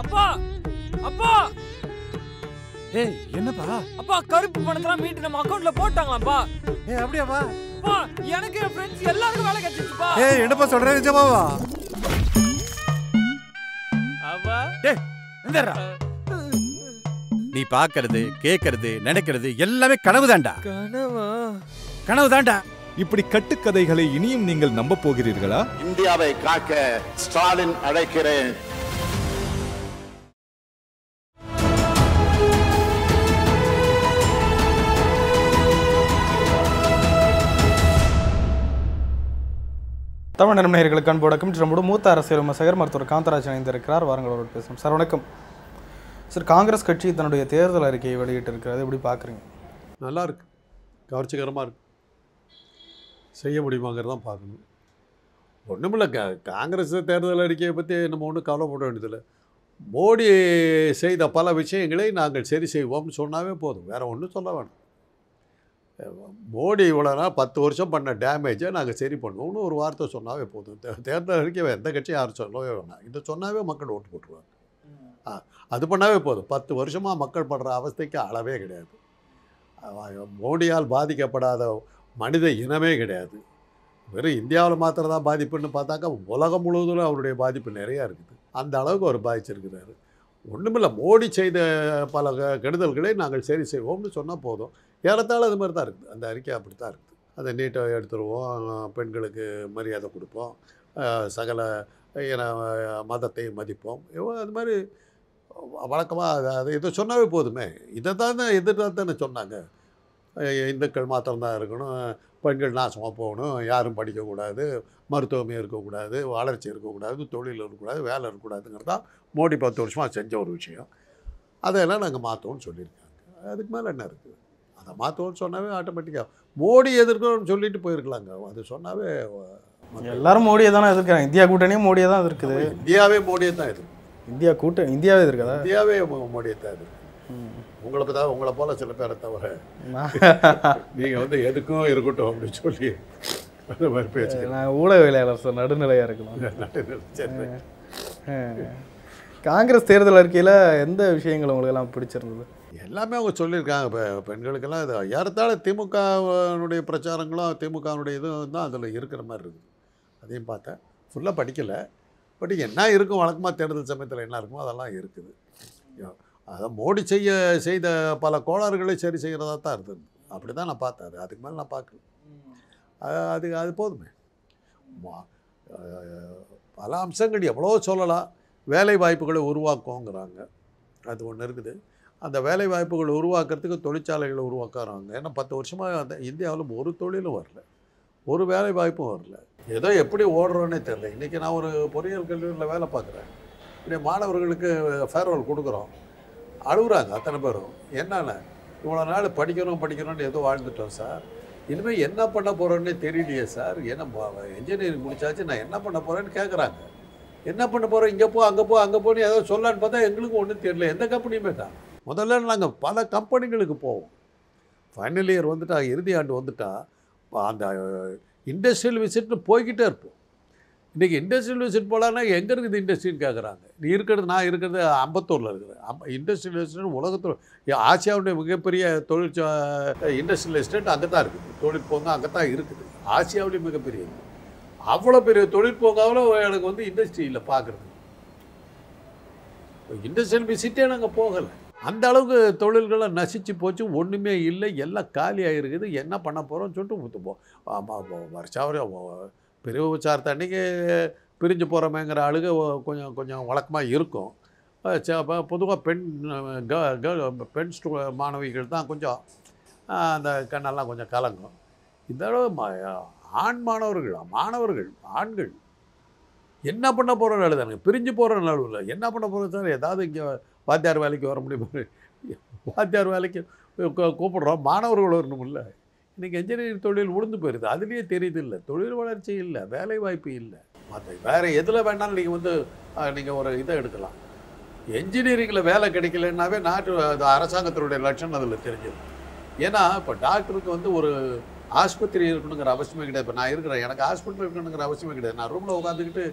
அப்பா அப்பா ஏய் என்னப்பா? அப்பா கருப்பு பணத்தெல்லாம் மீட்டு நம்ம அக்கவுண்ட்ல போட்டாங்களாப்பா. ஏய் அப்படியாப்பா? அப்பா எனக்கு என் ஃப்ரெண்ட்ஸ் எல்லாருக்கும் வேலை கிடைச்சிச்சுப்பா. ஏய் என்னப்பா சொல்ற நிஜமாவா? அப்பா டேய் எந்தடா? நீ பாக்குறது கேக்குறது நினைக்கிறது எல்லாமே கனவுதான்டா. கனவா? கனவுதான்டா. இப்படி கட்டுக்கதைகளை இனியும் நீங்கள் நம்ப போகிறீர்களா? இந்தியாவை காக்க ஸ்டாலின் அழைக்கிறேன். தமிழ் நேயர்களுக்கு அன்பு வணக்கம். நம்முடைய மூத்த அரசியல் விமர்சகர் மருத்துவர் காந்தராஜ் இணைந்திருக்கிறார். வாருங்கள் அவரோடு பேசும். சார் வணக்கம். சார், காங்கிரஸ் கட்சி தன்னுடைய தேர்தல் அறிக்கையை வெளியிட்டிருக்கிறது, எப்படி பார்க்குறீங்க? நல்லா இருக்கு, கவர்ச்சிகரமாக இருக்கு. செய்ய முடியுமாங்கிறது தான் பார்க்கணும். ஒன்றுமில்ல, காங்கிரஸ் தேர்தல் அறிக்கையை பற்றி நம்ம ஒன்றும் கவலைப்பட வேண்டியதில்லை. மோடி செய்த பல விஷயங்களை நாங்கள் சரி செய்வோம்னு சொன்னாவே போதும், வேறு ஒன்றும் சொல்ல வேணும். மோடி இவ்வளோ நாள் 10 வருஷம் பண்ண டேமேஜை நாங்கள் சரி பண்ணுவோம்னு ஒரு வார்த்தை சொன்னாவே போதும். தேர்தல் அறிக்கை எந்த கட்சியும் யாரும் சொல்லவே வேணாம். இதை சொன்னாவே மக்கள் ஓட்டு போட்டுருவாங்க. அது பண்ணாவே போதும். 10 வருஷமாக மக்கள் படுற அவஸ்தைக்கு அளவே கிடையாது. மோடியால் பாதிக்கப்படாத மனித இனமே கிடையாது. வெறும் இந்தியாவில் மாத்திரம் தான் பாதிப்புன்னு பார்த்தாக்கா உலகம் முழுவதும் அவருடைய பாதிப்பு நிறையா இருக்குது. அந்த அளவுக்கு அவர் பாதிச்சிருக்கிறாரு. ஒன்றுமில்லை, மோடி செய்த பல கெடுதல்களை நாங்கள் சரி செய்வோம்னு சொன்னால் போதும். ஏறத்தாழ அது மாதிரி தான் இருக்குது. அந்த அறிக்கை அப்படி தான் இருக்குது. அதை நீட்டாக எடுத்துருவோம், பெண்களுக்கு மரியாதை கொடுப்போம், சகல மதத்தை மதிப்போம், அது மாதிரி வழக்கமாக அதை இதை சொன்னாவே போதுமே. இதை தானே தானே சொன்னாங்க. இந்துக்கள் மாத்திரம்தான் இருக்கணும், பெண்கள் நாசமாக போகணும், யாரும் படிக்கக்கூடாது, மருத்துவமே இருக்கக்கூடாது, வளர்ச்சி இருக்கக்கூடாது, தொழில் இருக்கக்கூடாது, வேலை இருக்கக்கூடாதுங்கிறது தான் மோடி 10 வருஷமாக செஞ்ச ஒரு விஷயம். அதையெல்லாம் நாங்கள் மாற்றோம்னு சொல்லியிருக்காங்க. அதுக்கு மேலே என்ன இருக்குது? அதை மாற்றோம்னு சொன்னாவே ஆட்டோமேட்டிக்காக மோடி எதிர்க்கணும்னு சொல்லிட்டு போயிருக்கலாங்க. அது சொன்னாவே எல்லாரும் மோடியை தானே எதிர்க்கிறாங்க. இந்தியா கூட்டணியும் மோடியை தான் இருக்குது. இந்தியாவே மோடியை தான் எதிர்க்கு. இந்தியாவே இருக்கதா? இந்தியாவே மோடியை தான் எதிர்க்கு. உங்களுக்கு தான், உங்களை போல சில பேரை தவிர நீங்கள் எதுக்கும் இருக்கட்டும் அப்படின்னு சொல்லி அந்த மாதிரி பேச்சு. நான் ஊடகவியலாளர் சார், நடுநிலையாக இருக்கணும். காங்கிரஸ் தேர்தல் அறிக்கையில் எந்த விஷயங்கள் உங்களுக்கெல்லாம் பிடிச்சிருந்தது? எல்லாமே அவங்க சொல்லியிருக்காங்க. இப்போ பெண்களுக்கெல்லாம் இது ஏறத்தாழ திமுகனுடைய பிரச்சாரங்களும் திமுகனுடைய இதுவும் தான் அதில் இருக்கிற மாதிரி இருக்குது. அதையும் பார்த்தேன். ஃபுல்லாக படிக்கலை, பட் என்ன இருக்கும் வழக்கமாக தேர்தல் சமயத்தில் என்ன இருக்குமோ அதெல்லாம் இருக்குது. அதை மோடி செய்த பல கோளாறுகளை சரி செய்கிறதா தான் இருந்தது. அப்படி தான் நான் பார்த்தேன். அதுக்கு மேலே நான் பார்க்கல. அது போதுமே. பல அம்சங்கள் எவ்வளோ சொல்லலாம். வேலை வாய்ப்புகளை உருவாக்குவோங்கிறாங்க, அது ஒன்று இருக்குது. அந்த வேலை வாய்ப்புகளை உருவாக்குறதுக்கு தொழிற்சாலைகளை உருவாக்குறாங்க. ஏன்னா 10 வருஷமாக அந்த இந்தியாவில் ஒரு தொழிலும் வரல, ஒரு வேலை வாய்ப்பும் வரல. ஏதோ எப்படி ஓடுறோன்னே தெரில. இன்றைக்கி நான் ஒரு பொறியியல் கல்லூரியில் வேலை பார்க்குறேன். இப்படி மாணவர்களுக்கு ஃபேர்வெல் கொடுக்குறோம், அழுகுறாங்க அத்தனை பேரும். என்னென்ன இவ்வளோ நாள் படிக்கணும்னு ஏதோ வாழ்ந்துட்டோம் சார், இனிமேல் என்ன பண்ண போகிறோன்னே தெரியலையே சார். ஏன்னா இன்ஜினியரிங் முடிச்சாச்சு, நான் என்ன பண்ண போகிறேன்னு கேட்குறாங்க. என்ன பண்ண போகிறோம், இங்கே போ அங்கே போன்னு ஏதோ சொல்லான்னு பார்த்தா எங்களுக்கும் ஒன்றும் தெரியல. எந்த கம்பெனியுமே தான். முதல்ல நாங்கள் பல கம்பெனிகளுக்கு போவோம். ஃபைனல் இயர் வந்துட்டா, இறுதி ஆண்டு வந்துட்டா அந்த இண்டஸ்ட்ரியல் விசிட்னு போய்கிட்டே இருப்போம். இன்றைக்கி இண்டஸ்ட்ரியல் விசிட் போகலான்னா எங்கே இருக்குது இண்டஸ்ட்ரின்னு கேட்குறாங்க. நான் இருக்கிறது அம்பத்தூரில் இருக்கிறேன். இண்டஸ்ட்ரியல் எஸ்டேட் உலகத்தில் ஆசியாவுடைய மிகப்பெரிய இண்டஸ்ட்ரியல் எஸ்டேட் அங்கே தான் இருக்குது. தொழிற்பூங்கா அங்கே தான் இருக்குது. ஆசியாவிலேயும் மிகப்பெரிய அவ்வளோ பெரிய தொழிற்பூங்காவில் எனக்கு இண்டஸ்ட்ரியில் பார்க்குறது. இண்டஸ்ட்ரியல் விசிட்டே நாங்கள் போகலை. அந்த அளவுக்கு தொழில்களை நசிச்சு போச்சு, ஒன்றுமே இல்லை, எல்லாம் காலியாக இருக்குது. என்ன பண்ண போகிறோம்னு சொல்லிட்டு வருஷம் பிரிவு விசாரத்தை அன்றைக்கி பிரிஞ்சு போகிறோமேங்கிற அழுக கொஞ்சம் வழக்கமாக இருக்கும். பொதுவாக பெண் மாணவிகள் தான் கொஞ்சம் அந்த கண்ணெல்லாம் கொஞ்சம் கலங்கும். இந்த ஆண் மாணவர்கள் ஆண்கள் என்ன பண்ண போகிறோன்னு எழுதாங்க. பிரிஞ்சு போகிற நடுவில் என்ன பண்ண போகிறோம் சார், ஏதாவது இங்கே வாத்தியார் வேலைக்கு வர முடியுமா? வாத்தியார் வேலைக்கு கூப்பிடுறோம், மாணவர்கள் வரணும் இல்லை. இன்றைக்கி என்ஜினியரிங் தொழில் உளுந்து போயிடுது. அதுலேயே தெரியுது இல்லை, தொழில் வளர்ச்சி இல்லை, வேலை வாய்ப்பு இல்லை. மற்ற வேறு எதில் வேணாலும் நீங்கள் ஒரு இதை எடுக்கலாம். என்ஜினியரிங்கில் வேலை கிடைக்கலன்னாவே அரசாங்கத்தினுடைய லட்சணம் அதில் தெரிஞ்சது. ஏன்னா இப்போ டாக்டருக்கு ஒரு ஆஸ்பத்திரி இருக்கணுங்கிற அவசியமே கிடையாது. இப்போ நான் எனக்கு ஹாஸ்பிட்டல் இருக்கணுங்கிற அவசியமே கிடையாது. நான் ரூமில் உட்காந்துக்கிட்டு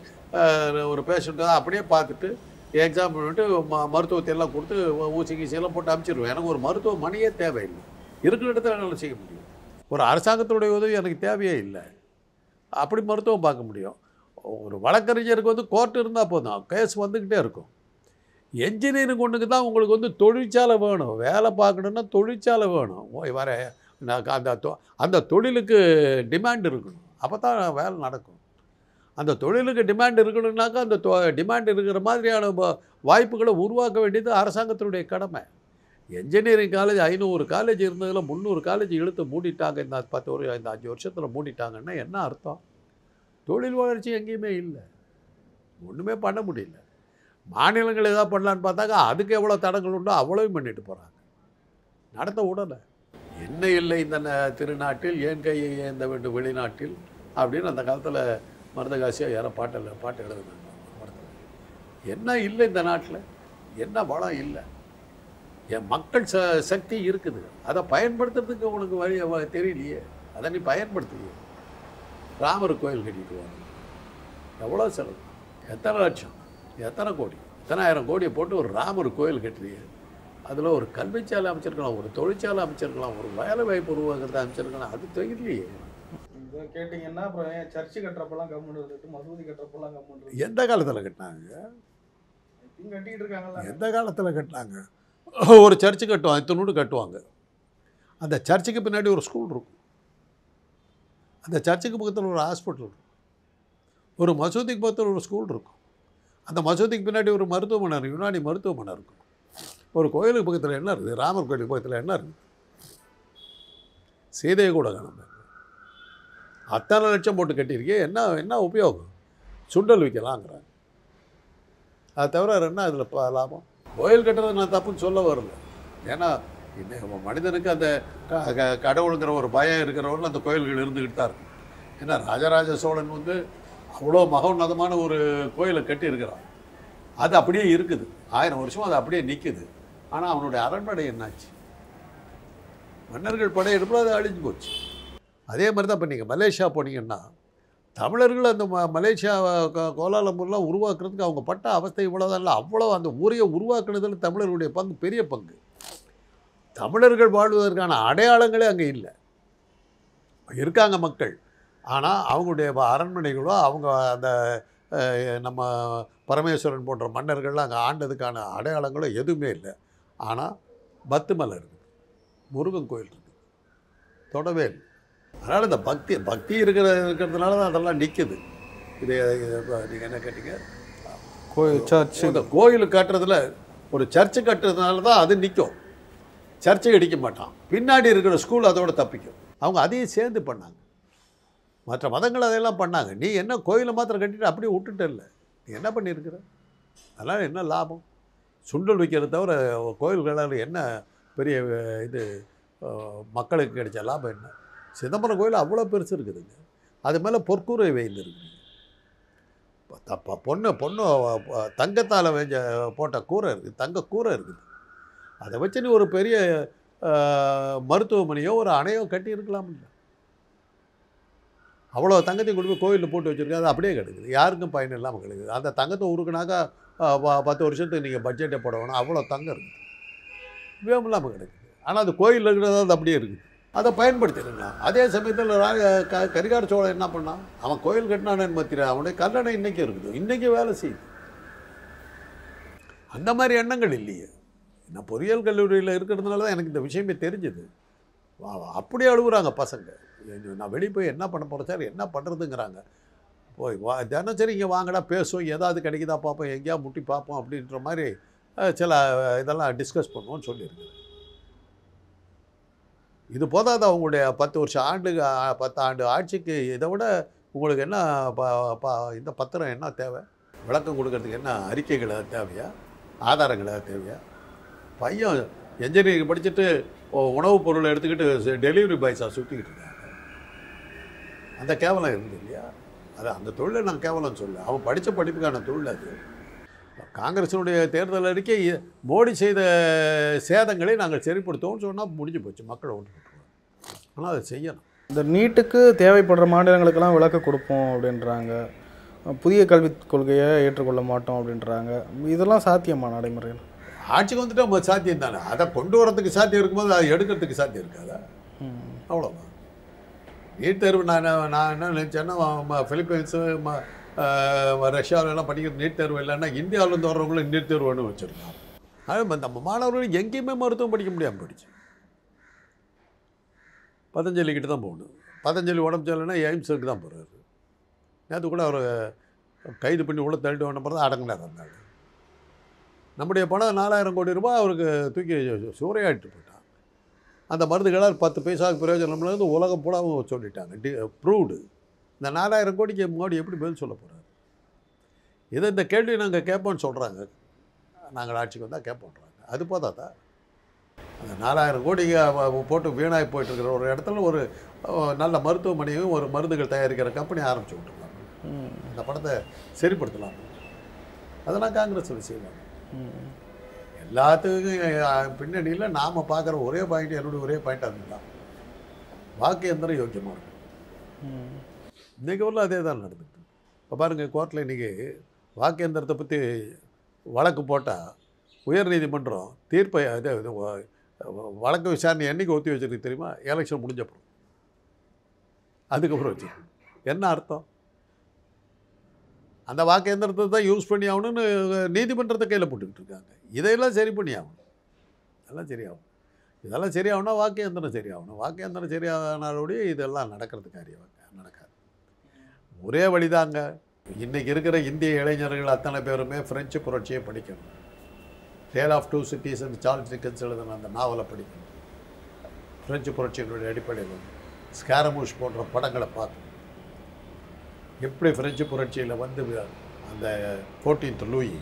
ஒரு பேஷண்ட்டை அப்படியே பார்த்துட்டு எக்ஸாம் பண்ணிட்டு மருத்துவத்தை எல்லாம் கொடுத்து ஊசி கீசியெல்லாம் போட்டு அனுப்பிச்சிடுவேன். எனக்கு ஒரு மருத்துவமனையே தேவையில்லை. இருக்கிற இடத்துல என்னால் செய்ய முடியும். ஒரு அரசாங்கத்துடைய உதவி எனக்கு தேவையே இல்லை. அப்படி மருத்துவம் பார்க்க முடியும். ஒரு வழக்கறிஞருக்கு வந்து கோர்ட் இருந்தால் போதும், கேஸ் வந்துக்கிட்டே இருக்கும். என்ஜினியரிங் ஒன்றுக்கு தான் உங்களுக்கு வந்து தொழிற்சாலை வேணும். வேலை பார்க்கணுன்னா தொழிற்சாலை வேணும். வர அந்த தொழிலுக்கு டிமாண்ட் இருக்கணும். அப்போ தான் வேலை நடக்கும். அந்த தொழிலுக்கு டிமாண்ட் இருக்கணும்னாக்கா அந்த டிமாண்ட் இருக்கிற மாதிரியான வாய்ப்புகளை உருவாக்க வேண்டியது அரசாங்கத்தினுடைய கடமை. என்ஜினியரிங் காலேஜ் 500 காலேஜ் இருந்ததில் 300 காலேஜ் இழுத்து மூடிட்டாங்க. இந்த 5 வருஷத்தில் மூடிட்டாங்கன்னா என்ன அர்த்தம்? தொழில் வளர்ச்சி எங்கேயுமே இல்லை, ஒன்றுமே பண்ண முடியல. மாநிலங்கள் எதாவது பண்ணலான்னு பார்த்தாக்கா அதுக்கு எவ்வளோ தடங்கள் உண்டோ அவ்வளோவும் பண்ணிட்டு போகிறாங்க, நடத்த விடலை. என்ன இல்லை இந்த திருநாட்டில் ஏன் கையை ஏந்த வேண்டும் வெளிநாட்டில் அப்படின்னு அந்த காலத்தில் மருதகாசியாக யாரோ பாட்டு எழுதுனாங்க. என்ன இல்லை இந்த நாட்டில், என்ன வளம் இல்லை. என் மக்கள் சக்தி இருக்குது, அதை பயன்படுத்துறதுக்கு உனக்கு வழி தெரியலையே. அதை நீ பயன்படுத்துவியே. ராமர் கோயில் கட்டிட்டு வாங்க, எவ்வளோ செலவு, எத்தனை லட்சம், எத்தனை கோடி, எத்தனாயிரம் கோடியை போட்டு ஒரு ராமர் கோயில் கட்டுறீங்க. அதில் ஒரு கல்விச்சாலை அமைச்சிருக்கலாம், ஒரு தொழிற்சாலை அமைச்சிருக்கலாம், ஒரு வேலை வாய்ப்பு உருவாக்குறத அமைச்சிருக்கலாம். அது தெரியலையே. இதை கேட்டிங்கன்னா அப்புறம் சர்ச்சு கட்டுறப்பெல்லாம் கவர்மெண்ட் வந்துட்டு மசூதி கட்டுறப்பெல்லாம் கவர்மெண்ட் எந்த காலத்தில் கட்டினாங்க? கட்டிக்கிட்டு இருக்காங்களா? எந்த காலத்தில் கட்டினாங்க? ஒரு சர்ச்சு கட்டுவாங்க, இத்தனோடு கட்டுவாங்க. அந்த சர்ச்சுக்கு பின்னாடி ஒரு ஸ்கூல் இருக்கும், அந்த சர்ச்சுக்கு பக்கத்தில் ஒரு ஹாஸ்பிட்டல் இருக்கும், ஒரு மசூதிக்கு பக்கத்தில் ஒரு ஸ்கூல் இருக்கும், அந்த மசூதிக்கு பின்னாடி ஒரு மருத்துவமனை இருக்கும், யுனானி மருத்துவமனை இருக்கும். ஒரு கோயிலுக்கு பக்கத்தில் என்ன இருக்குது? ராமர் கோயிலுக்கு பக்கத்தில் என்ன இருக்குது? சீதையை கூட காணும். அத்தனை லட்சம் போட்டு கட்டியிருக்கே, என்ன உபயோகம்? சுண்டல் விற்கலாங்கிறாங்க. அது தவிர என்ன அதில் லாபம்? கோயில் கட்டுறது நான் தப்புன்னு சொல்ல வரல. ஏன்னா மனிதனுக்கு அந்த கடவுளுங்கிற ஒரு பயம் இருக்கிறவர்கள் அந்த கோயில்கள் இருந்துக்கிட்டு தான் இருக்கும். ஏன்னா ராஜராஜ சோழன் வந்து அவ்வளோ மகோன்னதமான ஒரு கோயிலை கட்டி இருக்கிறான். அது அப்படியே இருக்குது, 1000 வருஷம் அது அப்படியே நிற்குது. ஆனால் அவனுடைய அரண்மனை என்னாச்சு? மன்னர்கள் படையெடுப்பில் அது அழிஞ்சு போச்சு. அதே மாதிரி தான் இப்போ நீங்கள் மலேசியா போனீங்கன்னா தமிழர்கள் அந்த மலேசியா கோலாலம்பூர்லாம் உருவாக்குறதுக்கு அவங்க பட்ட அவஸ்தை இவ்வளோதான் இல்லை, அவ்வளோ அந்த ஊரையை உருவாக்குனதில் தமிழர்களுடைய பங்கு பெரிய பங்கு. தமிழர்கள் வாழ்வதற்கான அடையாளங்களே அங்கே இல்லை. இருக்காங்க மக்கள், ஆனால் அவங்களுடைய அரண்மனைகளோ அவங்க அந்த நம்ம பரமேஸ்வரன் போன்ற மன்னர்கள்லாம் அங்கே ஆண்டதுக்கான அடையாளங்களோ எதுவுமே இல்லை. ஆனால் பத்து மலை இருக்குது, முருகன் கோயில் இருக்குது, தொடவே இல்லை. அதனால் இந்த பக்தி இருக்கிறதுனால தான் அதெல்லாம் நிற்குது. இது நீங்கள் என்ன கேட்டீங்க? சர்ச்சு. இந்த கோயில் கட்டுறதுல ஒரு சர்ச்சு கட்டுறதுனால தான் அது நிற்கும், சர்ச்சை இடிக்க மாட்டான். பின்னாடி இருக்கிற ஸ்கூல் அதோட தப்பிக்கும். அவங்க அதையும் சேர்ந்து பண்ணாங்க. மற்ற மதங்கள் அதையெல்லாம் பண்ணாங்க. நீ என்ன கோயிலை மாத்திரம் கட்டிட்டு அப்படியே விட்டுட்டு இல்லை, நீ என்ன பண்ணியிருக்கிற? அதனால் என்ன லாபம்? சுண்டல் வைக்கிறத தவிர கோயில்களால் என்ன பெரிய இது மக்களுக்கு கிடைச்ச லாபம் என்ன? சிதம்பரம் கோயில் அவ்வளோ பெருசு இருக்குதுங்க, அது மேலே பொற்கூரை வெயில் இருக்குதுங்க. பொண்ணு தங்கத்தால் போட்ட கூரை இருக்குது, தங்க கூரை இருக்குது. அதை வச்சு நீ ஒரு பெரிய மருத்துவமனையோ ஒரு அணையோ கட்டி இருக்கலாம் இல்லை. அவ்வளோ தங்கத்தையும் கொண்டு போய் கோயிலில் போட்டு வச்சுருக்காங்க, அது அப்படியே கிடக்குது, யாருக்கும் பயன் இல்லாமல் கிடக்குது. அந்த தங்கத்தை உருக்குனாக்கா 10 வருஷத்துக்கு நீங்கள் பட்ஜெட்டை போட வேணும், அவ்வளோ தங்கம் இருக்குது, உபயோகம் இல்லாமல் கிடக்குது. ஆனால் அது கோயிலில் இருக்கிறது அது அப்படியே இருக்குது, அதை பயன்படுத்திடுங்களா. அதே சமயத்தில் கரிகார சோழன் என்ன பண்ணான்? அவன் கோயில் கட்டினான்னு மத்திர அவனுடைய கல்லணை இன்றைக்கி இருக்குது, இன்றைக்கி வேலை செய்யுது. அந்த மாதிரி எண்ணங்கள் இல்லையே. நான் பொறியியல் கல்லூரியில் இருக்கிறதுனால தான் எனக்கு இந்த விஷயமே தெரிஞ்சுது. அப்படியே அழுகுறாங்க பசங்க, நான் வெளியே போய் என்ன பண்ண போகிறேன் சார், என்ன பண்ணுறதுங்கிறாங்க. போய் தினசரி இங்கே வாங்கடா பேசுவோம், ஏதாவது கிடைக்குதா பார்ப்போம், எங்கேயா முட்டி பார்ப்போம் அப்படின்ற மாதிரி சில இதெல்லாம் டிஸ்கஸ் பண்ணுவோன்னு சொல்லியிருக்கேன். இது போதாது அவங்களுடைய 10 ஆண்டு ஆட்சிக்கு. இதை விட உங்களுக்கு என்ன இந்த பத்திரம் என்ன தேவை? விளக்கம் கொடுக்கறதுக்கு என்ன அறிக்கைகள் தேவையா, ஆதாரங்கள் தேவையா? பையன் என்ஜினியரிங் படிச்சுட்டு உணவுப் பொருளை எடுத்துக்கிட்டு டெலிவரி பாய்ஸாக சுற்றிக்கிட்டு இருக்காங்க. அந்த கேவலம் இருக்குது இல்லையா? அது அந்த தொழிலை நான் கேவலம் சொல்ல, அவன் படித்த படிப்புக்கான தொழில் அது. காங்கிரஸினுடைய தேர்தல் அறிக்கை மோடி செய்த சேதங்களை நாங்கள் சரிப்படுத்துவோம்னு சொன்னால் முடிஞ்சு போச்சு, மக்களை ஓட்டு போட்டுருவாங்க. ஆனால் அதை செய்யணும். இந்த நீட்டுக்கு தேவைப்படுற மாநிலங்களுக்கெல்லாம் விலக்கு கொடுப்போம் அப்படின்றாங்க. புதிய கல்விக் கொள்கையை ஏற்றுக்கொள்ள மாட்டோம் அப்படின்றாங்க. இதெல்லாம் சாத்தியமா நடைமுறையில்? ஆட்சிக்கு வந்துட்டு நம்ம சாத்தியம் தானே. அதை கொண்டு வரதுக்கு சாத்தியம் இருக்கும்போது அதை எடுக்கிறதுக்கு சாத்தியம் இருக்காதா? அவ்வளோதான். நீட் தேர்வு நான் என்ன நினச்சேன்னா, பிலிப்பைன்ஸு ரஷ்யாவிலலாம் படிக்கிற நீட் தேர்வு இல்லைன்னா இந்தியாவிலேருந்து வர்றவங்களும் நீட் தேர்வு ஒன்று வச்சுருக்காங்க. அது நம்ம மாணவர்கள் எங்கேயுமே மருத்துவம் படிக்க முடியாமல் போயிடுச்சு. பதஞ்சலிக்கிட்ட தான் போகணும். பதஞ்சலி உடம்பு சரியில்லைன்னா எய்ம்ஸுக்கு தான் போகிறாரு. நேற்று கூட அவர் கைது பண்ணி உள்ள தள்ளிட்டு வந்த பிறகு அடங்கினார். இருந்தாங்க நம்முடைய பணம் 4000 கோடி ரூபாய் அவருக்கு தூக்கி சூறையாட்டு போயிட்டான். அந்த மருந்துகளால் 10 பைசாவுக்கு பிரயோஜனம்லேருந்து உலகம் பூராவும் சொல்லிட்டாங்க. ப்ரூவ்டு. இந்த 4000 கோடிக்கு மோடி எப்படி பதில் சொல்ல போகிறார்? இந்த கேள்வி நாங்கள் கேட்போன்னு சொல்கிறாங்க. நாங்கள் ஆட்சிக்கு வந்தால் கேட்போன்றாங்க. அது போதாதா? அந்த 4000 கோடிக்கு போட்டு வீணாகி போயிட்டுருக்கிற ஒரு இடத்துல ஒரு நல்ல மருத்துவமனையும் ஒரு மருந்துகள் தயாரிக்கிற கம்பெனி ஆரம்பிச்சு விட்டுருக்காங்க. அந்த பணத்தை சரிப்படுத்தலாம். அதெல்லாம் காங்கிரஸில் செய்யலாம். எல்லாத்துக்கும் பின்னணியில் நாம் பார்க்குற ஒரே பாயிண்ட், என்னுடைய ஒரே பாயிண்ட் அதுதான், வாக்கு எந்திரம் யோக்கியமாக இருக்கும். இன்றைக்கி உள்ள அதே தான் நடந்துட்டு. இப்போ பாருங்கள், கோர்ட்டில் இன்றைக்கி வாக்கு எந்திரத்தை பற்றி வழக்கு போட்டால் உயர்நீதிமன்றம் தீர்ப்பை வழக்கு விசாரணை என்றைக்கு ஒத்தி வச்சிருக்கு தெரியுமா? எலெக்ஷன் முடிஞ்சப்பறம். அதுக்கப்புறம் வச்சு என்ன அர்த்தம்? அந்த வாக்கு எந்திரத்தை தான் யூஸ் பண்ணி ஆகணும்னு நீதிமன்றத்தை கையில் போட்டுக்கிட்டு இருக்காங்க. இதையெல்லாம் சரி பண்ணி ஆகணும். இதெல்லாம் சரியாகும். இதெல்லாம் சரியாகணும்னா வாக்கு எந்திரம் சரியாகணும். வாக்கு எந்திரம் சரியானாலோடைய இதெல்லாம் நடக்கிறது காரியம் நடக்காது. ஒரே வழிதாங்க. இன்றைக்கி இருக்கிற இந்திய இளைஞர்கள் அத்தனை பேருமே ஃப்ரெஞ்சு புரட்சியை படிக்கணும். Tale of Two Cities and Charles Dickens எழுதின அந்த நாவலை படிக்கணும். ஃப்ரெஞ்சு புரட்சியினுடைய அடிப்படையில் ஸ்காரமூஷ் போன்ற படங்களை பார்க்கணும். எப்படி ஃப்ரெஞ்சு புரட்சியில் வந்து அந்த 14th லூயி,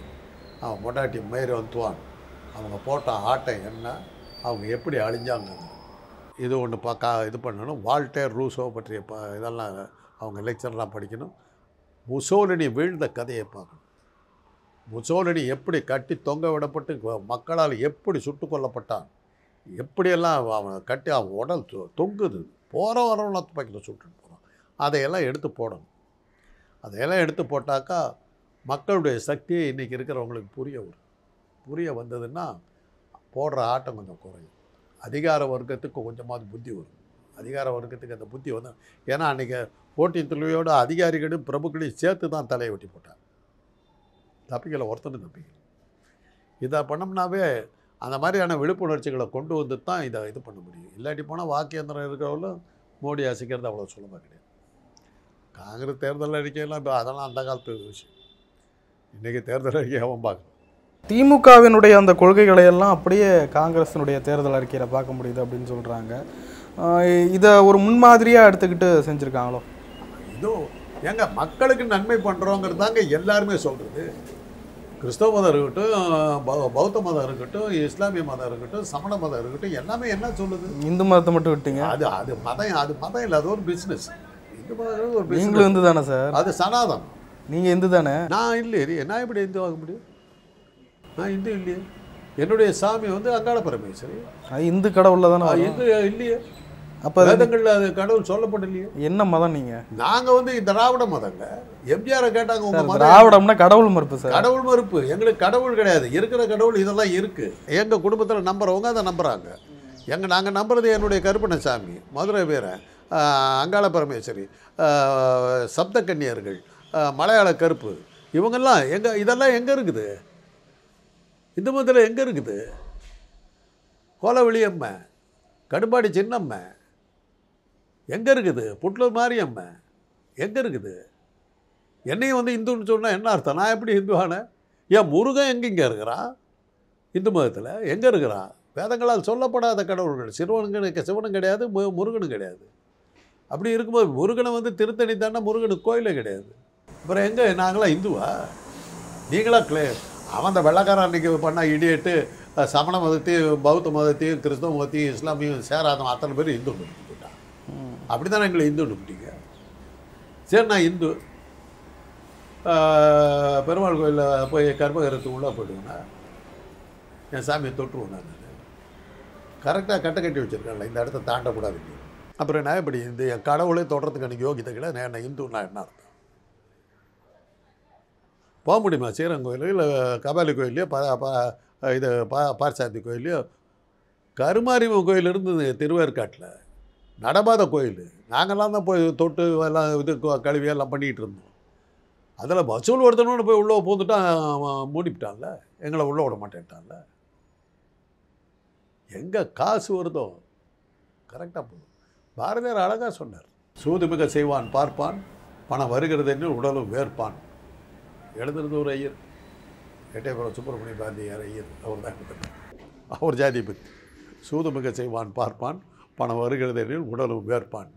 அவன் மொட்டாட்டி மேரி அந்துவான், அவங்க போட்ட ஆட்டம் என்ன, அவங்க எப்படி அழிஞ்சாங்க, இது ஒன்று இது பண்ணணும். வால்டேர் ரூசோ பற்றிய இதெல்லாம் அவங்க லெக்சர்லாம் படிக்கணும். முசோலினி வீழ்ந்த கதையை பார்க்கணும். முசோலினி எப்படி கட்டி தொங்க விடப்பட்டு மக்களால் எப்படி சுட்டு கொல்லப்பட்டான், எப்படியெல்லாம் அவன் கட்டி அவன் உடல் தொங்குது, போகிற வரவெல்லாம் துப்பாக்கியில் சுட்டுட்டு போகிறான். அதையெல்லாம் எடுத்து போடணும். அதையெல்லாம் எடுத்து போட்டாக்கா மக்களுடைய சக்தியை இன்றைக்கி இருக்கிறவங்களுக்கு புரிய வந்ததுன்னா போடுற ஆட்டம் கொஞ்சம் குறையும். அதிகார வர்க்கத்துக்கு கொஞ்சமாவது புத்தி வரும். அதிகார வர்க்கத்துக்கு அந்த புத்தி வந்து, ஏன்னா அன்றைக்கி 14th லூயோட அதிகாரிகளும் பிரபுக்களையும் சேர்த்து தான் தலையை வெட்டி போட்டாங்க. தப்பிக்கலை, ஒருத்தனும் தப்பிக்கலை. இதை பண்ணோம்னாவே அந்த மாதிரியான விழிப்புணர்ச்சிகளை கொண்டு வந்து தான் இதை இது பண்ண முடியும். இல்லாட்டி போனால் வாக்கு எந்திரம் இருக்கிறவங்களும் மோடி அசைக்கிறது அவ்வளோ சுலபமாக கிடையாது. காங்கிரஸ் தேர்தல் அறிக்கையெல்லாம் இப்போ அதெல்லாம் அந்த காலத்து விஷயம். இன்றைக்கி தேர்தல் அறிக்கை அவன் பார்க்கணும். திமுகவினுடைய அந்த கொள்கைகளை எல்லாம் அப்படியே காங்கிரஸினுடைய தேர்தல் அறிக்கையில் பார்க்க முடியுது அப்படின்னு சொல்கிறாங்க. இதை ஒரு முன்மாதிரியாக எடுத்துக்கிட்டு செஞ்சுருக்காங்களோ? இதுவும் ஏங்க மக்களுக்கு நன்மை பண்ணுறோங்கிறது தாங்க எல்லாருமே சொல்கிறது. கிறிஸ்தவ மதம் இருக்கட்டும், பௌத்த மதம் இருக்கட்டும், இஸ்லாமிய மதம் இருக்கட்டும், சமண மதம் இருக்கட்டும், எல்லாமே என்ன சொல்லுது? இந்து மதத்தை மட்டும் விட்டீங்க. அது மதம் இல்லை, அது ஒரு பிஸ்னஸ். இந்து மதம் ஒரு பிஸ்னஸ். நீங்களும் இந்து தானே சார்? அது சனாதனம். நீங்கள் இந்து தானே? நான் இல்லையே. நான் எப்படி இந்து ஆக முடியும்? நான் இந்து இல்லையே. என்னுடைய சாமி வந்து அங்காள பரமேஸ்வரி. இந்து கடவுளில் தானே? இந்து இல்லையே. அப்போ வேதங்களில் அது கடவுள் சொல்லப்படலையே. என்ன மதம் நீங்கள்? நாங்கள் வந்து திராவிட மதங்க. எம்ஜிஆரை கேட்டாங்க, உங்கள் மதம் திராவிடம்னா கடவுள் மறுப்பு சார். கடவுள் மறுப்பு. எங்களுக்கு கடவுள் கிடையாது. இருக்கிற கடவுள் இதெல்லாம் இருக்குது. எங்கள் குடும்பத்தில் நம்புறவங்க அதை நம்புகிறாங்க. நாங்கள் நம்புறது என்னுடைய கருப்பணசாமி, மதுரை வீரன், அங்காள பரமேஸ்வரி, சப்த கன்னியர்கள், மலையாள கருப்பு, இவங்கெல்லாம் இதெல்லாம் எங்கே இருக்குது? இந்து மதத்தில் எங்கே இருக்குது? கோலவெளியம்மை, கடும்பாடி சின்னம்மை எங்கே இருக்குது? புட்லூர் மாரியம்மை எங்கே இருக்குது? என்னையும் வந்து இந்துன்னு சொன்னால் என்ன அர்த்தம்? நான் எப்படி இந்துவானேன்? ஏன் முருகன் எங்கெங்கே இருக்கிறான்? இந்து மதத்தில் எங்கே இருக்கிறான்? வேதங்களால் சொல்லப்படாத கடவுள்கள். சிவனும் கிடையாது, முருகனும் கிடையாது. அப்படி இருக்கும்போது முருகனை வந்து திருத்தணி தானே, முருகனுக்கு கோயிலே கிடையாது. அப்புறம் எங்கே நாங்களாம் இந்துவா? நீங்களா அவன் அந்த வெள்ளக்காரன் அன்றைக்கி பண்ணால் இடியேட்டு சமண மதத்தையும் பௌத்த மதத்தையும் கிறிஸ்தவ மதத்தையும் இஸ்லாமியும் சேராதவன் அத்தனை பேர் இந்து போயிட்டான். அப்படி தானே எங்களை இந்து நம்பிட்டீங்க. சரி, நான் இந்து. பெருமாள் கோயிலில் போய் கர்ப்பகிரகத்துக்குள்ளே போயிடுவேண்ணா, என் சாமியை தொட்டுருவேன். நான் கரெக்டாக கட்டை கட்டி வச்சுருக்கேன்ல, இந்த இடத்த தாண்டக்கூடாது. அப்புறம் நான் இப்படி இந்த என் கடவுளே தொடுறதுக்கு எனக்கு யோகிதை கிடையாது. நான் இந்துன்னா என்ன அர்த்தம்? போக முடியுமா? ஸ்ரீரங்கம் கோயில் இல்லை கபாலி கோயிலையோ இது பார்சாந்தி கோயிலையோ? கருமாரியம்மன் கோயில் இருந்தது திருவேற்காட்டில், நடபாத கோயில். நாங்கள்லாம் தான் போய் தொட்டு எல்லாம் இது கழுவி எல்லாம் பண்ணிகிட்டு இருந்தோம். அதில் வசூல் ஒருத்தனோடு போய் உள்ளே பூந்துட்டான், மூடிவிட்டான்ல, எங்களை உள்ளே விட மாட்டேன்ட்டான்ல. எங்கே காசு வருதோ கரெக்டாக போதும். பாரதியார் அழகாக சொன்னார், சூதுமிக செய்வான் பார்ப்பான், பணம் வருகிறது என்று உடலும் வேர்ப்பான். எழுதுறது ஒரு ஐயர், எட்டயபுரம் சுப்பிரமணிய பாரதியார் ஐயர். அவர் தான் எழுதுறார். அவர் ஜாதி பற்றி சூதுமிக செய்வான் பார்ப்பான், பணம் வருகிறது என்று உடலும் வேர்ப்பான்.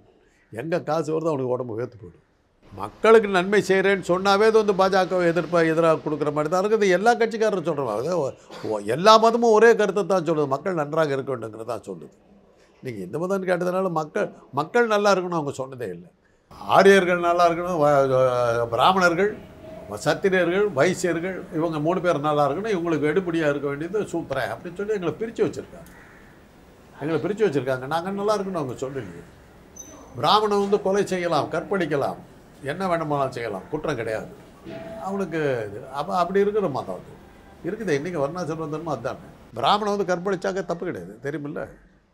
எங்கே காசு வருதோ அவனுக்கு உடம்பு வேர்த்து போயிடும். மக்களுக்கு நன்மை செய்கிறேன்னு சொன்னாவே அது வந்து பாஜகவை எதிராக கொடுக்குற மாதிரி தான் இருக்குது. எல்லா கட்சிக்காரரும் சொல்கிறோம், எல்லா மதமும் ஒரே கருத்தை தான் சொல்லுது, மக்கள் நன்றாக இருக்க வேண்டுங்கிறது தான் சொல்லுது. நீங்கள் இந்த மதம்னு கேட்டதுனால மக்கள் நல்லா இருக்கணும் அவங்க சொன்னதே இல்லை. ஆரியர்கள் நல்லா இருக்கணும், பிராமணர்கள், சத்திரியர்கள், வைசியர்கள், இவங்க 3 பேர் நல்லா இருக்கணும், இவங்களுக்கு எடுபடியாக இருக்க வேண்டியது சூத்திரன் அப்படின்னு சொல்லி எங்களை பிரித்து வச்சுருக்காங்க. நாங்கள் நல்லா இருக்கணும் அவங்க சொல்லலையே. பிராமணன் வந்து கொலை செய்யலாம், கற்பழிக்கலாம், என்ன வேணுமானாலும் செய்யலாம், குற்றம் கிடையாது அவனுக்கு. அப்படி இருக்கிற மதம் அது இருக்குது. இன்றைக்கி வர்ணாசிரமம் தர்மம் அதுதானே. பிராமணன் வந்து கற்பழிச்சாக்க தப்பு கிடையாது, தெரியுமில்ல.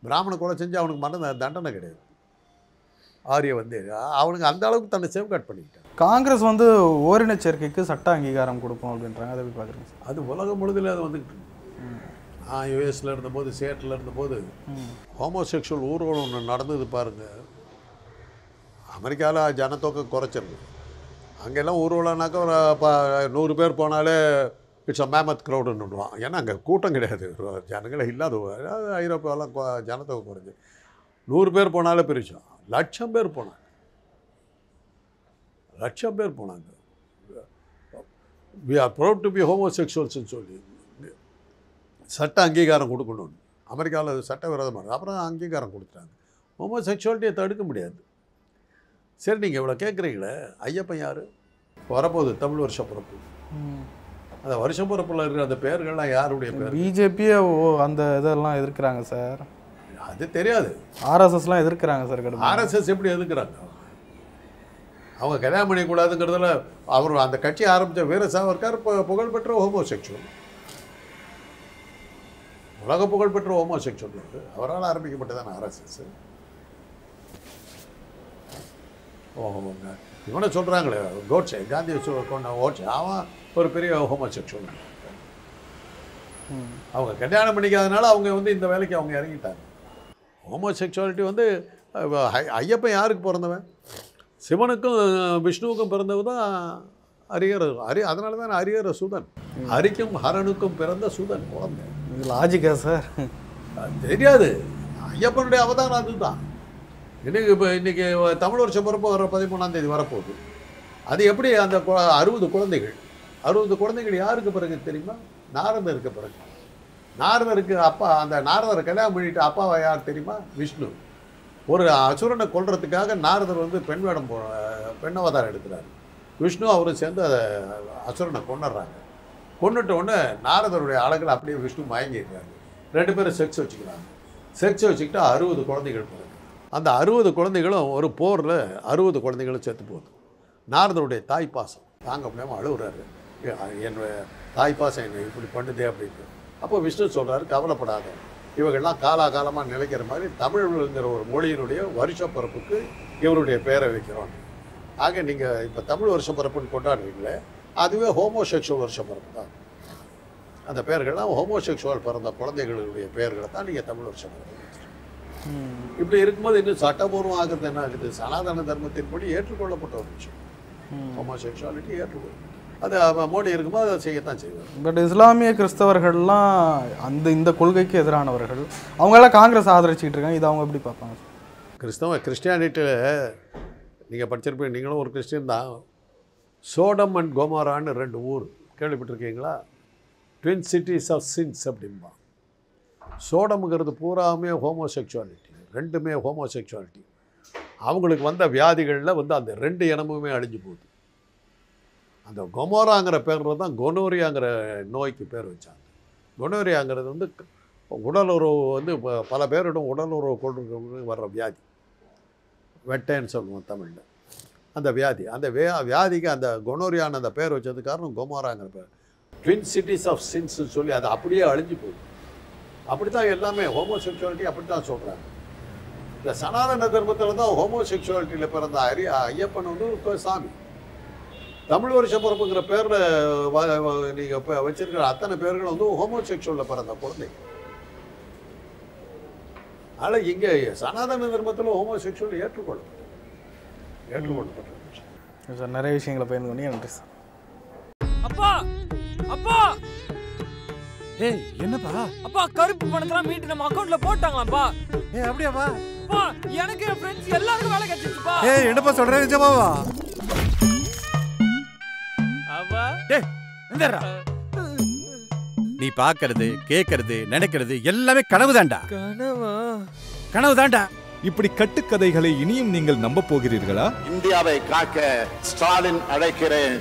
பிராமணன் கொலை செஞ்சு அவனுக்கு மரண தண்டனை கிடையாது. ஆரிய வந்து அவனுக்கு அந்த அளவுக்கு தன்னை சேவ்கார்ட் பண்ணிக்கிட்டான். காங்கிரஸ் வந்து ஓரின சேர்க்கைக்கு சட்ட அங்கீகாரம் கொடுப்போம் அப்படின்றாங்க, அதை எப்படி பார்க்குறீங்க? அது உலகம் முழுதில் அது வந்துக்கிட்டு நான் யூஎஸில் இருந்தபோது, சேட்டில் இருந்தபோது ஹோமோசெக்ஷுவல் ஊர்வலம் ஒன்று நடந்தது பாருங்கள். அமெரிக்காவில் ஜனத்தொகை குறைச்சிருக்கு. அங்கெல்லாம் ஊர்வலம்னாக்கா ஒரு 100 பேர் போனாலே இட்ஸ் அ மேமத் க்ரௌடுன்னுடுவான். ஏன்னா அங்கே கூட்டம் கிடையாது, ஜனங்களே இல்லாத. ஐரோப்பாவெல்லாம் ஜனத்தொகை குறைஞ்சி 100 பேர் போனாலே பிரிச்சோம். 1,00,000 பேர் போனாங்க, 1,00,000 பேர் போனாங்க. We are proud to be ஹோமோசெக்சுவல்ஸ்ன்னு சொல்லி சட்ட அங்கீகாரம் கொடுக்கணும்னு அமெரிக்காவில் சட்டவிரோதமாக. அப்புறம் அங்கீகாரம் கொடுத்துட்டாங்க. ஹோமோசெக்சுவாலிட்டியை தடுக்க முடியாது. சரி, நீங்கள் இவ்வளோ கேட்குறீங்களே, ஐயப்பன் யார்? வரப்போகுது தமிழ் வருஷ பிறப்பு. அந்த வருஷ பிறப்பில் இருக்கிற அந்த பேர்கள்லாம் யாருடைய பேர்? பிஜேபியே அந்த இதெல்லாம் எதிர்க்கிறாங்க சார். அது தெரியாது. ஆர்எஸ்எஸ்லாம் எதிர்க்கிறாங்க சார். ஆர்எஸ்எஸ் எப்படி எதிர்க்கிறாங்க? அவங்க கல்யாணம் பண்ணிக்கூடாதுங்கிறதுல அவர் அந்த கட்சி ஆரம்பித்த வீர சாவர்கர் புகழ்பெற்ற ஹோமோசெக்சுவல், உலக புகழ்பெற்ற ஹோமோசெக்சுவல். அவரால் ஆரம்பிக்கப்பட்டதான ஆர்எஸ்எஸ். இவனை சொல்கிறாங்களே கோட்சே, காந்தி கொண்ட கோட்சே, அவன் ஒரு பெரிய ஹோமோசெக்சுவல். அவங்க கல்யாணம் பண்ணிக்காதனால அவங்க வந்து இந்த வேலைக்கு அவங்க இறங்கிட்டாங்க. ஹோமோசெக்சுவாலிட்டி வந்து ஐயப்பன் யாருக்கு பிறந்தவன்? சிவனுக்கும் விஷ்ணுவுக்கும் பிறந்தவ தான் ஹரிஹர. அதனால தான் ஹரிஹர சுதன். ஹரிக்கும் ஹரனுக்கும் பிறந்த சுதன் குழந்தை. லாஜிக்கா சார்? தெரியாது. ஐயப்பனுடைய அவதாரம் அதுதான். இன்னைக்கு தமிழ் வருஷ பிறப்பு வர 13ஆம் தேதி வரப்போகுது. அது எப்படி அந்த 60 குழந்தைகள் யாருக்கு பிறகு தெரியுமா? நாரதருக்கு பிறகு. நாரதருக்கு அப்பா, அந்த நாரதரை கல்யாணம் பண்ணிட்டு அப்பாவை யார் தெரியுமா? விஷ்ணு. ஒரு அசுரனை கொல்றதுக்காக நாரதர் வந்து பெண் அவதாரம் எடுக்கிறாரு. விஷ்ணு அவரும் சேர்ந்து அதை அசுரனை கொண்டுடுறாங்க. கொண்டுட்ட உடனே நாரதருடைய அழகில் அப்படியே விஷ்ணு மயங்கிடுறாங்க. 2 பேரும் செக்ஸ் வச்சுக்கிறாங்க. செக்ஸ் வச்சுக்கிட்டா 60 குழந்தைகள் பிறகு. அந்த 60 குழந்தைகளும் ஒரு போரில் 60 குழந்தைகளும் செத்து போகுது. நாரதருடைய தாய்ப்பாசம் தாங்க முடியாமல் அழுகுறாரு. என்னுடைய தாய்ப்பாசம் என்னை இப்படி பண்ணுதே அப்படின்னு. அப்போ விஷ்ணு சொல்கிறாரு, கவலைப்படாத, இவங்கள்லாம் காலாகாலமாக நிலைக்கிற மாதிரி தமிழ்ங்கிற ஒரு மொழியினுடைய வருஷ பிறப்புக்கு இவருடைய பேரை வைக்கிறோம். ஆக நீங்கள் இப்போ தமிழ் வருஷ பிறப்புன்னு கொண்டாடுறீங்களே, அதுவே ஹோமோசெக்சுவல் வருஷ பிறப்பு தான். அந்த பேர்கள்லாம் ஹோமோசெக்சுவல் பிறந்த குழந்தைகளுடைய பெயர்களை தான் நீங்கள் தமிழ் வருஷ பிறப்பு. இப்படி இருக்கும்போது இன்னும் சட்டபூர்வம் ஆகிறது என்ன ஆகுது? சனாதன தர்மத்தின்படி ஏற்றுக்கொள்ளப்பட்ட ஒரு விஷயம் ஹோமோசெக்சுவாலிட்டி ஏற்றுக்கொள்ள. அது மோடி இருக்கும்போது அதை செய்யத்தான் செய்வார். பட் இஸ்லாமிய கிறிஸ்தவர்கள்லாம் இந்த கொள்கைக்கு எதிரானவர்கள், அவங்களாம் காங்கிரஸ் ஆதரிச்சுக்கிட்டு இருக்காங்க. இது அவங்க எப்படி பார்ப்பாங்க? கிறிஸ்டியானிட்டியில் நீங்கள் படிச்சிருப்பீங்க, நீங்களும் ஒரு கிறிஸ்டியன் தான். சோடம் அண்ட் கோமோரான்னு 2 ஊர் கேள்விப்பட்டிருக்கீங்களா? ட்வின் சிட்டிஸ் ஆஃப் சின்ஸ் அப்படின்பா. சோடமுங்கிறது பூராமே ஹோமோசெக்சுவாலிட்டி, 2மே ஹோமோசெக்சுவாலிட்டி. அவங்களுக்கு வந்த வியாதிகளில் வந்து அந்த 2 இனமுமே அழிஞ்சு போகுது. அந்த கொமோராங்கிற பேரில் தான் கொனோரியாங்கிற நோய்க்கு பேர் வச்சாங்க. கொனோரியாங்கிறது வந்து உடல் உறவு வந்து பல பேரிடம் உடல் உறவு கொள்றவங்களுக்கு வர்ற வியாதி, வெட்டைன்னு சொல்லுவோம் தமிழில். அந்த வியாதி அந்த வியாதிக்கு அந்த கொனோரியான அந்த பேர் வச்சது காரணம் கொமோராங்கிற பேர். ட்வின் சிட்டிஸ் ஆஃப் சின்ஸ்ன்னு சொல்லி அது அப்படியே அழிஞ்சு போகுது. அப்படி தான் எல்லாமே ஹோமோசெக்சுவாலிட்டி அப்படி தான் சொல்கிறாங்க. இந்த சனாதன தர்மத்தில் தான் ஹோமோசெக்சுவாலிட்டியில் பிறந்த ஐயப்பன் வந்து ஒரு சாமி. தமிழ் வருஷ பிறப்புங்கிற பேரில் நீங்கள் இப்போ வச்சிருக்கிற அத்தனை பேர்கள் வந்து ஹோமோசெக்சுவலில் பிறந்த குழந்தை. அதனால் இங்கே சனாதன தர்மத்தில் ஹோமோசெக்சுவல் ஏற்றுக்கொள்ளப்பட்டது. சார் நிறைய விஷயங்களை பயந்து பண்ணி நன்றி சார். அப்பா அப்பா ஏய் என்னப்பா? அப்பா கருப்பு பணத்தெல்லாம் மீட்டு நம்ம அக்கவுண்ட்ல போட்டாங்களாப்பா. ஏய் அப்படியாப்பா? அப்பா எனக்கு என் ஃப்ரெண்ட்ஸ் எல்லாருக்கும் வேலை கிடைச்சிச்சுப்பா. ஏய் என்னப்பா சொல்ற நிஜமாவா? அப்பா டேய் எந்தடா? நீ பாக்குறது கேக்குறது நினைக்கிறது எல்லாமே கனவுதான்டா. கனவா? கனவுதான்டா. இப்படி கட்டுக்கதைகளை இனியும் நீங்கள் நம்ப போகிறீர்களா? இந்தியாவை காக்க ஸ்டாலின் அழைக்கிறேன்.